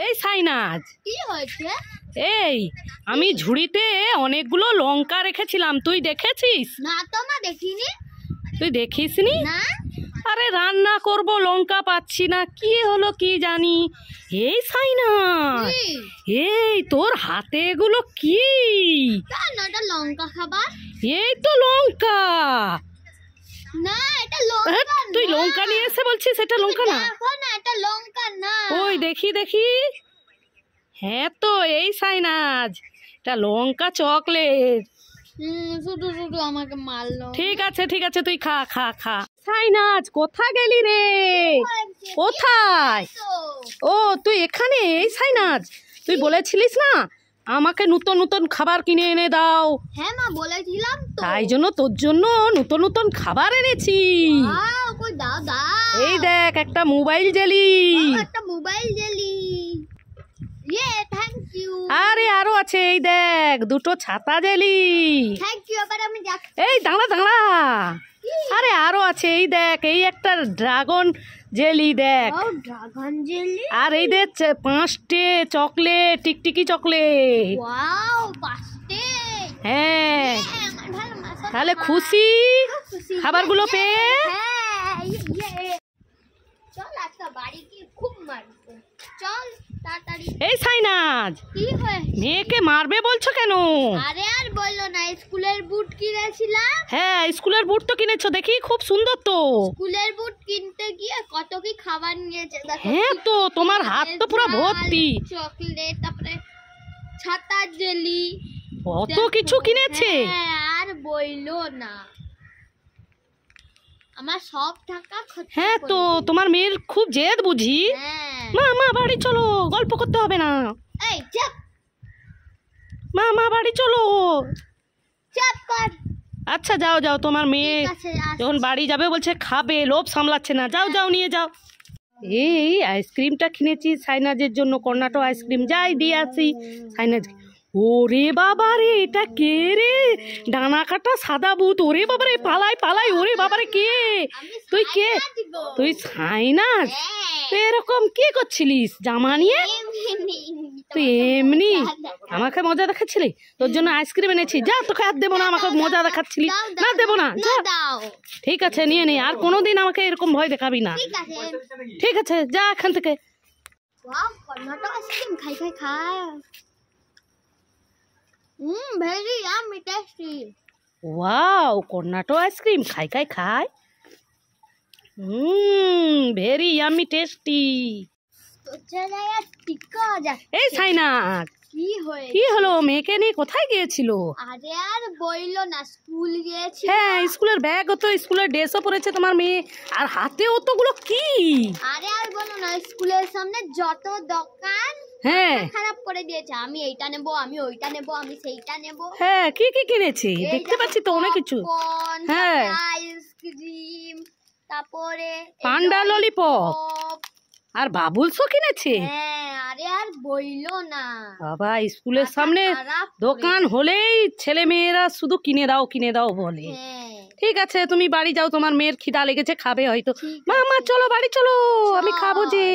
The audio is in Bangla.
এই সাইনাজ, কি হয়েছে? এই আমি ঝুড়িতে অনেকগুলো লঙ্কা রেখেছিলাম, তুই দেখেছিস? না তো মা, দেখিনি। তুই দেখিসনি? না। আরে রান্না করব, লঙ্কা পাচ্ছি না, কি হলো কি জানি। এই সাইনাজ, এই তোর হাতে এগুলো কি? কেন, এটা লঙ্কা খাবার? এই তো লঙ্কা। না, এটা লঙ্কা। তুই লঙ্কা নিয়ে এসে বলছিস এটা লঙ্কা না? দেখো না, এটা লঙ্কা না। ওই দেখি দেখি। হ্যাঁ তো এই সাইনাজ, এটা লঙ্কা চকলেট। শুধু শুধু আমাকে মারলো। ঠিক আছে ঠিক আছে, তুই খা খা খা। সাইনাজ কোথায় গেলি রে? কোথায়? ও তুই এখানে? এই সাইনাজ, তুই বলেছিলিস না আমাকে নতুন নতুন খাবার কিনে এনে দাও? হ্যাঁ মা, বলেছিলাম তো। তাই জন্য তোর জন্য নতুন নতুন খাবার এনেছি। কই দাও দাও। এই দেখ, একটা মোবাইল জেলি। একটা মোবাইল জেলি। Thank you. আরে আরো আছে, এই দেখ দুটো ছাতা জেলি। Thank you. এবার আমি যাচ্ছি। এই দাঁড়া দাঁড়া, আরে আরো আছে, এই দেখ এই একটা ড্রাগন জেলি দেখ। Dragon jelly. আর এই দেখ 5টে চকলেট, টিকটিকি চকলেট। ওয়াও, 5টে। হ্যাঁ, তাহলে খুশি খাবারগুলো পেয়ে? চল আজকে বাড়ি গিয়ে খুব মারবো। চল তাড়াতাড়ি। এই সাইনাজ, কি হয়েছে? মেয়েকে মারবে বলছো কেন? আরে আর বললো না, স্কুলের বুট কিনেছিলাম। হ্যাঁ, স্কুলের বুট তো কিনেছো, দেখি খুব সুন্দর তো। স্কুলের বুট কিনতে গিয়ে কত কি খাবার নিয়েছে দেখো। হ্যাঁ তো, তোমার হাত তো পুরো ভর্তি। চকলেট, তারপরে ছাতা জেলি, কত কিছু কিনেছে। হ্যাঁ, আর বইলো না, আমার সব টাকা খরচা। হ্যাঁ তো, তোমার মেয়ের খুব জেদ বুঝি। হ্যাঁ। মা মা বাড়ি চলো, গল্প করতে হবে না। এই চুপ। মা মা বাড়ি চলো। চুপ কর। আচ্ছা যাও যাও, তোমার মেয়ে ঠিক আছে, আসছি। যখন বাড়ি যাবে বলছে খাবে, লোভ সামলাচ্ছে না, যাও যাও নিয়ে যাও। এই আইসক্রিমটা কিনেছি সাইনাজের জন্য, কর্নাটো আইসক্রিম, যাই দিয়ে আসি সাইনাজ। ওরে বাবা রে, এটা কে রে? ডানা কাটা সাদা ভূত, ওরে বাবা রে, পালাই পালাই, ওরে বাবা রে, কে তুই? কে তুই? সাইনাজ, তুই এরকম কি করছিলিস জামা নিয়ে? তুই এমনি আমাকে মজা দেখাচ্ছিলি? তোর জন্য আইসক্রিম এনেছি, যা, তোকে আর দেবো না, আমাকে মজা দেখাচ্ছিলি না, দেবো না, যা। ঠিক আছে নিয়ে নে, আর কোনোদিন আমাকে এরকম ভয় দেখাবি না। ঠিক আছে, যা এখান থেকে। কর্নাটো আইসক্রিম খাই খাই খাই। Very yummy tasty. Wow, Cornetto ice cream খাই খাই খাই। Very yummy tasty. তো চলে আর টিকা যা। এই সাইনাজ, কি হলো? মেয়েকে নিয়ে কোথায় গিয়েছিল? আরে আর বইলো না, স্কুল গিয়েছি। হ্যাঁ, স্কুলের ব্যাগও তো, স্কুলের ড্রেসও পরেছে তোমার মেয়ে, আর হাতে অতগুলো কি? আরে আর বলো না, স্কুলের সামনে যত দোকান হ্যাঁ, খারাপ করে দিয়েছে। আমি এইটা নেব, আমি ওইটা নেব, আমি সেইটা নেব। হ্যাঁ, কি কি কিনেছে দেখতে পাচ্ছি তো অনেক কিছু। হ্যাঁ, আইসক্রিম, তারপরে পান্ডা ললিপপ, আর বাবুলসও কিনেছে। হ্যাঁ, আরে আর বইলো না। বাবা, স্কুলের সামনে দোকান হলেই ছেলে মেয়েরা শুধু কিনে দাও বলে। ঠিক আছে, তুমি বাড়ি যাও, তোমার মেয়ের খিদা লেগেছে, খাবে হয়তো। মা মা চলো বাড়ি চলো, আমি খাবো যে।